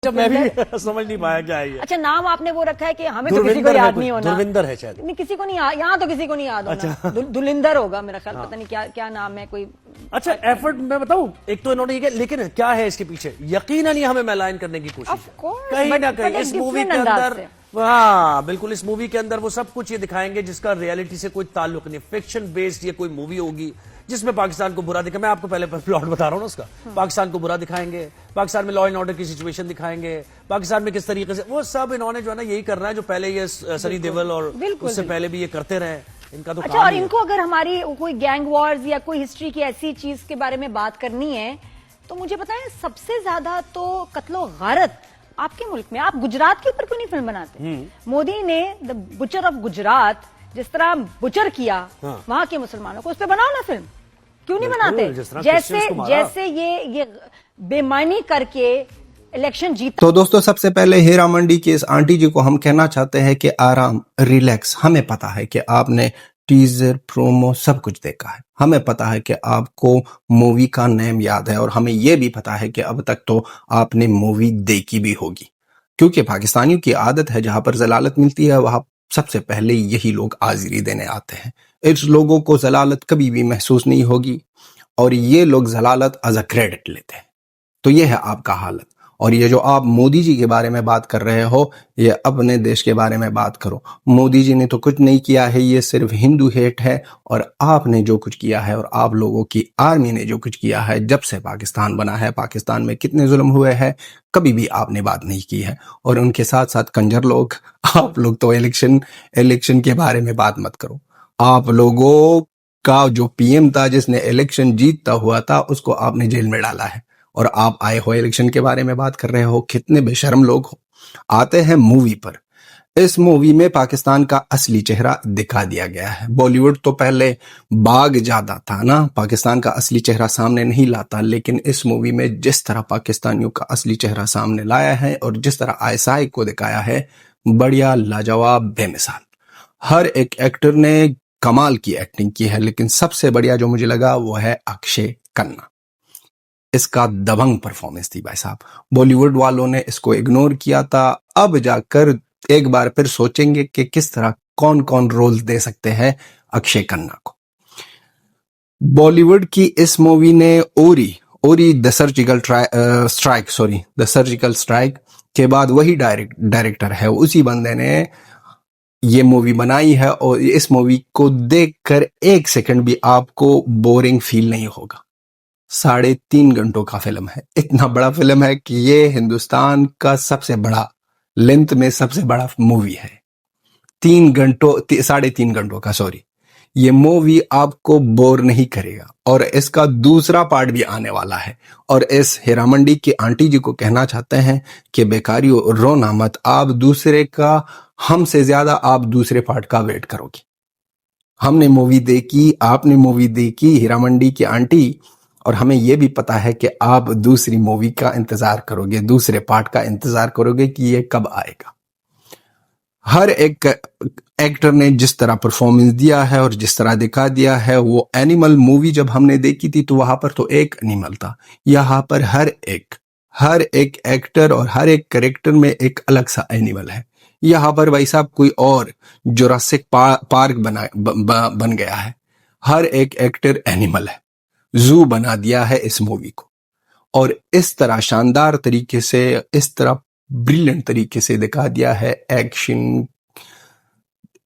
जब मैं भी समझ नहीं पाया क्या है ये। अच्छा, नाम आपने वो रखा है कि हमें तो किसी को याद नहीं होना। दुर्विंदर है शायद। नहीं, किसी को नहीं, यहाँ तो किसी को नहीं याद होना। अच्छा। दुलिंदर होगा मेरा ख्याल। हाँ। पता नहीं क्या क्या नाम है कोई। अच्छा, एफर्ट मैं बताऊं, एक तो इन्होंने ये किया, लेकिन क्या है इसके पीछे, यकीनन ये हमें मैलाइन करने की कोशिश Of course, है कहीं ना but कहीं एक इस मूवी different के अंदाज अंदर। से। हाँ बिल्कुल, इस मूवी के अंदर वो सब कुछ ये दिखाएंगे जिसका रियलिटी से कोई ताल्लुक नहीं। फिक्शन बेस्ड ये कोई मूवी होगी जिसमें पाकिस्तान को बुरा दिखा। मैं आपको पहले प्लॉट बता रहा हूं ना उसका। पाकिस्तान को बुरा दिखाएंगे, पाकिस्तान में लॉ एंड ऑर्डर की सिचुएशन दिखाएंगे, पाकिस्तान में किस तरीके से वो सब इन्होंने जो है ना यही करना है जो पहले ये सनी देओल और उससे पहले भी ये करते रहे। इनका तो अच्छा, और इनको अगर हमारी कोई गैंग वॉर्स या कोई हिस्ट्री की ऐसी चीज के बारे में बात करनी है तो मुझे पता है सबसे ज्यादा तो कत्लो गारत आपके मुल्क में। आप गुजरात के ऊपर क्यों नहीं फिल्म बनाते? मोदी ने द बुचर ऑफ गुजरात जिस तरह बुचर किया वहां के मुसलमानों को, उस पर बनाओ ना फिल्म। क्यों नहीं बनाते? जैसे ये बेमानी करके इलेक्शन जीता। तो दोस्तों, सबसे पहले हीरा मंडी की इस आंटी जी को हम कहना चाहते हैं कि आराम, रिलैक्स। हमें पता है कि आपने टीजर, प्रोमो सब कुछ देखा है। हमें पता है कि आपको मूवी का नेम याद है और हमें यह भी पता है कि अब तक तो आपने मूवी देखी भी होगी, क्योंकि पाकिस्तानियों की आदत है जहां पर जलालत मिलती है वहां सबसे पहले यही लोग हाजिरी देने आते हैं। इस लोगों को जलालत कभी भी महसूस नहीं होगी और ये लोग जलालत एज अ क्रेडिट लेते हैं। तो ये है आपका हालत। और ये जो आप मोदी जी के बारे में बात कर रहे हो, ये अपने देश के बारे में बात करो। मोदी जी ने तो कुछ नहीं किया है, ये सिर्फ हिंदू हेट है। और आपने जो कुछ किया है और आप लोगों की आर्मी ने जो कुछ किया है, जब से पाकिस्तान बना है, पाकिस्तान में कितने जुल्म हुए हैं, कभी भी आपने बात नहीं की है। और उनके साथ साथ कंजर लोग, आप लोग तो इलेक्शन के बारे में बात मत करो। आप लोगों का जो पीएम था जिसने इलेक्शन जीतता हुआ था, उसको आपने जेल में डाला है और आप आए हो इलेक्शन के बारे में बात कर रहे हो। कितने बेशर्म लोग हो। आते हैं मूवी पर। इस मूवी में पाकिस्तान का असली चेहरा दिखा दिया गया है। बॉलीवुड तो पहले बाग ज्यादा था ना, पाकिस्तान का असली चेहरा सामने नहीं लाता, लेकिन इस मूवी में जिस तरह पाकिस्तानियों का असली चेहरा सामने लाया है और जिस तरह आईएसआई को दिखाया है, बढ़िया, लाजवाब, बेमिसाल। हर एक एक्टर ने कमाल की एक्टिंग की है, लेकिन सबसे बढ़िया जो मुझे लगा वो है अक्षय खन्ना। इसका दबंग परफॉर्मेंस थी भाई साहब। बॉलीवुड वालों ने इसको इग्नोर किया था, अब जाकर एक बार फिर सोचेंगे कि किस तरह कौन कौन रोल दे सकते हैं अक्षय खन्ना को। बॉलीवुड की इस मूवी ने ओरी द सर्जिकल स्ट्राइक के बाद वही डायरेक्टर है, उसी बंदे ने ये मूवी बनाई है। और इस मूवी को देखकर एक सेकंड भी आपको बोरिंग फील नहीं होगा। 3.5 घंटों का फिल्म है। इतना बड़ा फिल्म है कि ये हिंदुस्तान का सबसे बड़ा, लेंथ में सबसे बड़ा मूवी है। 3.5 घंटों का, सॉरी। ये मूवी आपको बोर नहीं करेगा। और इसका दूसरा पार्ट भी आने वाला है। और इस हीरा मंडी की आंटी जी को कहना चाहते हैं कि बेकारियों, रोना मत। आप दूसरे का, हमसे ज्यादा आप दूसरे पार्ट का वेट करोगे। हमने मूवी देखी, आपने मूवी देखी, हीरा मंडी की आंटी, और हमें यह भी पता है कि आप दूसरी मूवी का इंतजार करोगे, दूसरे पार्ट का इंतजार करोगे कि ये कब आएगा। हर एक एक्टर ने जिस तरह परफॉर्मेंस दिया है और जिस तरह दिखा दिया है, वो एनिमल मूवी जब हमने देखी थी तो वहां पर तो एक एनिमल था। यहाँ पर हर एक एक्टर और हर एक कैरेक्टर में एक अलग सा एनिमल है। यहाँ पर भाई साहब कोई और जुरासिक पार्क बन गया है। हर एक एक्टर एनिमल है। जू बना दिया है इस मूवी को। और इस तरह शानदार तरीके से, इस तरह ब्रिलियंट तरीके से दिखा दिया है एक्शन।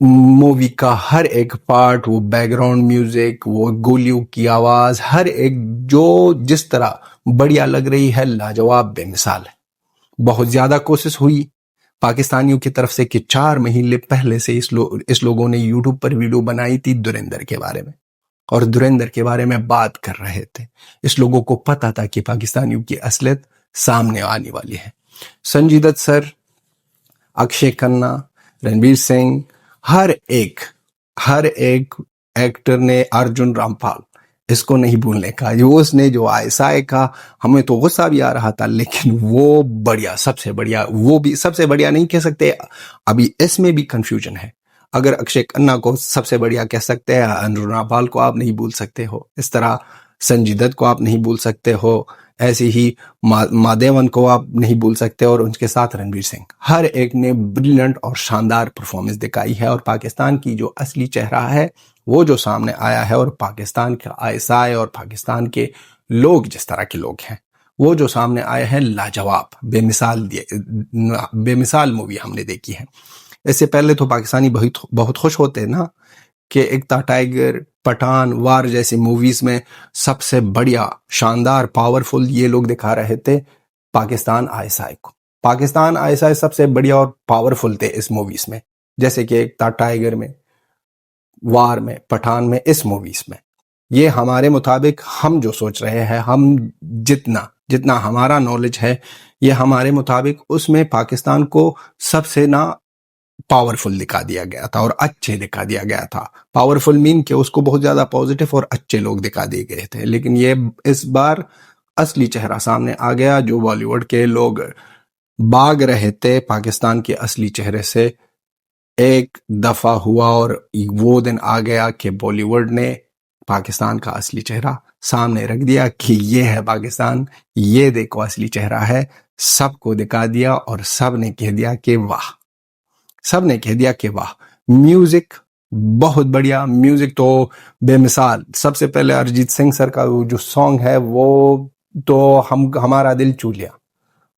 मूवी का हर एक पार्ट, वो बैकग्राउंड म्यूजिक, वो गोलियों की आवाज, हर एक जो जिस तरह बढ़िया लग रही है, लाजवाब, बेमिसाल है। बहुत ज्यादा कोशिश हुई पाकिस्तानियों की तरफ से कि 4 महीने पहले से इस लोगों ने यूट्यूब पर वीडियो बनाई थी धुरंधर के बारे में, और धुरंधर के बारे में बात कर रहे थे। इस लोगों को पता था कि पाकिस्तानियों की असलियत सामने आने वाली है। संजय दत्त सर, अक्षय खन्ना, रणवीर सिंह, हर एक एक्टर ने, अर्जुन रामपाल, इसको नहीं भूलने का। उसने जो आईएसआई का, हमें तो गुस्सा भी आ रहा था, लेकिन वो बढ़िया, सबसे बढ़िया, वो भी सबसे बढ़िया नहीं कह सकते। अभी इसमें भी कंफ्यूजन है। अगर अक्षय खन्ना को सबसे बढ़िया कह सकते हैं, अर्जुन रामपाल को आप नहीं भूल सकते हो, इस तरह संजय दत्त को आप नहीं भूल सकते हो, ऐसे ही माधवन को आप नहीं भूल सकते, और उनके साथ रणवीर सिंह, हर एक ने ब्रिलियंट और शानदार परफॉर्मेंस दिखाई है। और पाकिस्तान की जो असली चेहरा है वो जो सामने आया है, और पाकिस्तान का आईएसआई और पाकिस्तान के लोग जिस तरह के लोग हैं वो जो सामने आए हैं, लाजवाब, बेमिसाल मूवी हमने देखी है। इससे पहले तो पाकिस्तानी बहुत खुश होते हैं ना कि एकता टाइगर, पठान, वार जैसी मूवीज में सबसे बढ़िया, शानदार, पावरफुल ये लोग दिखा रहे थे पाकिस्तान आईएसआई को। पाकिस्तान आईएसआई सबसे बढ़िया और पावरफुल थे इस मूवीज में, जैसे कि एकता टाइगर में, वार में, पठान में, इस मूवीज में। ये हमारे मुताबिक हम जो सोच रहे हैं, हम जितना हमारा नॉलेज है, ये हमारे मुताबिक उसमें पाकिस्तान को सबसे ना पावरफुल दिखा दिया गया था और अच्छे दिखा दिया गया था। पावरफुल मीन कि उसको बहुत ज्यादा पॉजिटिव और अच्छे लोग दिखा दिए गए थे। लेकिन ये इस बार असली चेहरा सामने आ गया, जो बॉलीवुड के लोग भाग रहे थे पाकिस्तान के असली चेहरे से, एक दफा हुआ और वो दिन आ गया कि बॉलीवुड ने पाकिस्तान का असली चेहरा सामने रख दिया कि ये है पाकिस्तान, ये देखो असली चेहरा है। सबको दिखा दिया और सब ने कह दिया कि वाह, सबने कह दिया कि वाह। म्यूजिक बहुत बढ़िया, म्यूजिक तो बेमिसाल। सबसे पहले अरिजीत सिंह सर का जो सॉन्ग है वो तो हमारा दिल छू लिया।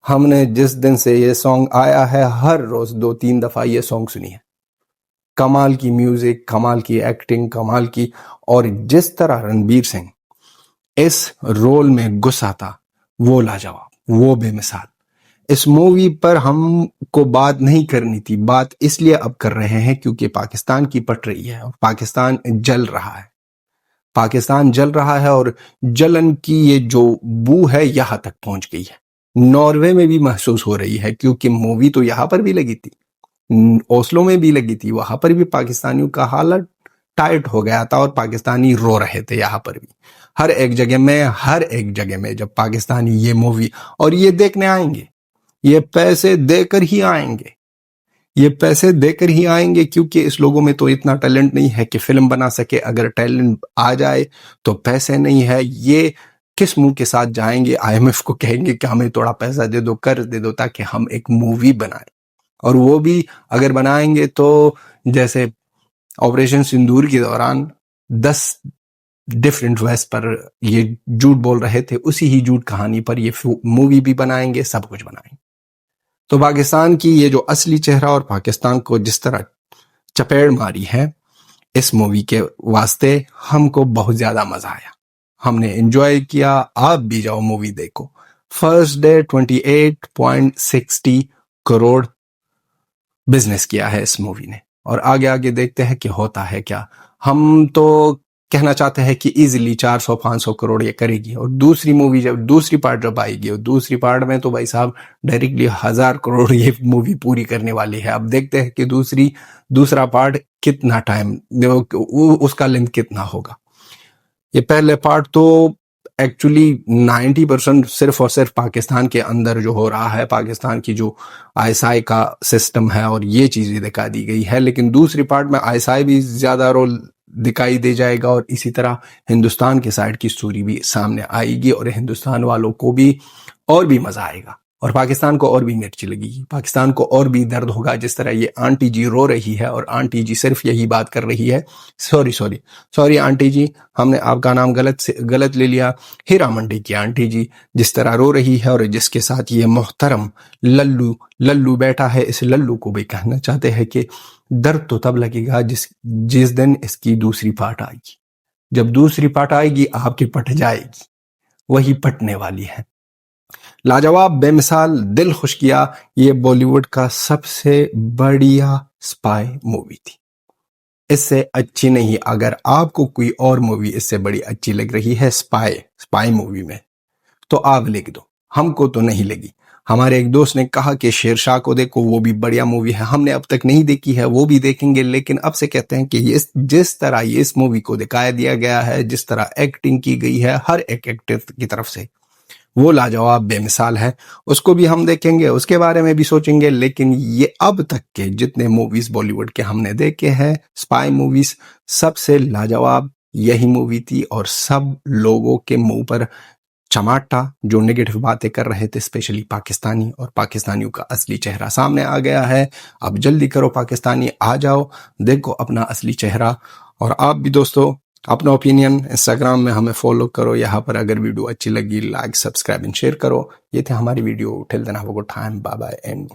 हमने जिस दिन से ये सॉन्ग आया है, हर रोज 2-3 दफा ये सॉन्ग सुनी है। कमाल की म्यूजिक, कमाल की एक्टिंग, कमाल की, और जिस तरह रणबीर सिंह इस रोल में घुसा था वो लाजवाब, वो बेमिसाल। इस मूवी पर हमको बात नहीं करनी थी, बात इसलिए अब कर रहे हैं क्योंकि पाकिस्तान की पट रही है और पाकिस्तान जल रहा है। पाकिस्तान जल रहा है और जलन की ये जो बू है यहां तक पहुंच गई है। नॉर्वे में भी महसूस हो रही है क्योंकि मूवी तो यहां पर भी लगी थी, ओस्लो में भी लगी थी, वहां पर भी पाकिस्तानियों का हालत टाइट हो गया था और पाकिस्तानी रो रहे थे। यहाँ पर भी हर एक जगह में जब पाकिस्तानी ये मूवी और ये देखने आएंगे, ये पैसे देकर ही आएंगे, ये पैसे देकर ही आएंगे, क्योंकि इस लोगों में तो इतना टैलेंट नहीं है कि फिल्म बना सके। अगर टैलेंट आ जाए तो पैसे नहीं है, ये किस मुंह के साथ जाएंगे आईएमएफ को कहेंगे कि हमें थोड़ा पैसा दे दो, कर्ज दे दो, ताकि हम एक मूवी बनाएं। और वो भी अगर बनाएंगे तो जैसे ऑपरेशन सिंदूर के दौरान 10 डिफरेंट वेस्ट पर ये झूठ बोल रहे थे, उसी ही झूठ कहानी पर ये मूवी भी बनाएंगे, सब कुछ बनाएंगे। तो पाकिस्तान की ये जो असली चेहरा और पाकिस्तान को जिस तरह चपेड़ मारी है, इस मूवी के वास्ते हमको बहुत ज्यादा मजा आया, हमने एंजॉय किया। आप भी जाओ मूवी देखो। फर्स्ट डे 28.60 करोड़ बिजनेस किया है इस मूवी ने, और आगे आगे देखते हैं कि होता है क्या। हम तो कहना चाहते हैं कि इजीली 400-500 करोड़ ये करेगी, और दूसरी मूवी जब दूसरी पार्ट जब आएगी, और दूसरी पार्ट में तो भाई साहब डायरेक्टली 1000 करोड़ ये मूवी पूरी करने वाली है। अब देखते हैं कि दूसरा पार्ट कितना टाइम, उसका लेंथ कितना होगा। ये पहले पार्ट तो एक्चुअली 90% सिर्फ और सिर्फ पाकिस्तान के अंदर जो हो रहा है, पाकिस्तान की जो आईएसआई का सिस्टम है और ये चीजें दिखा दी गई है। लेकिन दूसरी पार्ट में आईएसआई भी ज्यादा रोल दिखाई दे जाएगा, और इसी तरह हिंदुस्तान के साइड की स्टोरी भी सामने आएगी, और हिंदुस्तान वालों को भी और भी मजा आएगा, और पाकिस्तान को और भी मिर्ची लगेगी, पाकिस्तान को और भी दर्द होगा। जिस तरह ये आंटी जी रो रही है और आंटी जी सिर्फ यही बात कर रही है, सॉरी आंटी जी, हमने आपका नाम गलत ले लिया। हीरा मंडी की आंटी जी जिस तरह रो रही है, और जिसके साथ ये मोहतरम लल्लू बैठा है, इस लल्लू को भी कहना चाहते हैं कि दर्द तो तब लगेगा जिस दिन इसकी दूसरी पार्ट आएगी। जब दूसरी पार्ट आएगी आपकी पट जाएगी, वही पटने वाली है। लाजवाब, बेमिसाल, दिल खुश किया। ये बॉलीवुड का सबसे बढ़िया स्पाई मूवी थी, इससे अच्छी नहीं। अगर आपको कोई और मूवी इससे बड़ी अच्छी लग रही है स्पाई मूवी में, तो आप लिख दो, हमको तो नहीं लगी। हमारे एक दोस्त ने कहा कि शेरशाह को देखो, वो भी बढ़िया मूवी है, हमने अब तक नहीं देखी है, वो भी देखेंगे। लेकिन अब से कहते हैं कि जिस तरह ये इस मूवी को दिखाया दिया गया है, जिस तरह एक्टिंग की गई है हर एक एक्टर की तरफ से, वो लाजवाब, बेमिसाल है। उसको भी हम देखेंगे, उसके बारे में भी सोचेंगे। लेकिन ये अब तक के जितने मूवीज बॉलीवुड के हमने देखे हैं, स्पाई मूवीज, सबसे लाजवाब यही मूवी थी, और सब लोगों के मुंह पर चमाटा जो नेगेटिव बातें कर रहे थे, स्पेशली पाकिस्तानी, और पाकिस्तानियों का असली चेहरा सामने आ गया है। अब जल्दी करो पाकिस्तानी, आ जाओ, देखो अपना असली चेहरा। और आप भी दोस्तों अपना ओपिनियन इंस्टाग्राम में हमें फॉलो करो। यहाँ पर अगर वीडियो अच्छी लगी, लाइक, सब्सक्राइब एंड शेयर करो। ये थे हमारी video. Till then have a good time, bye bye and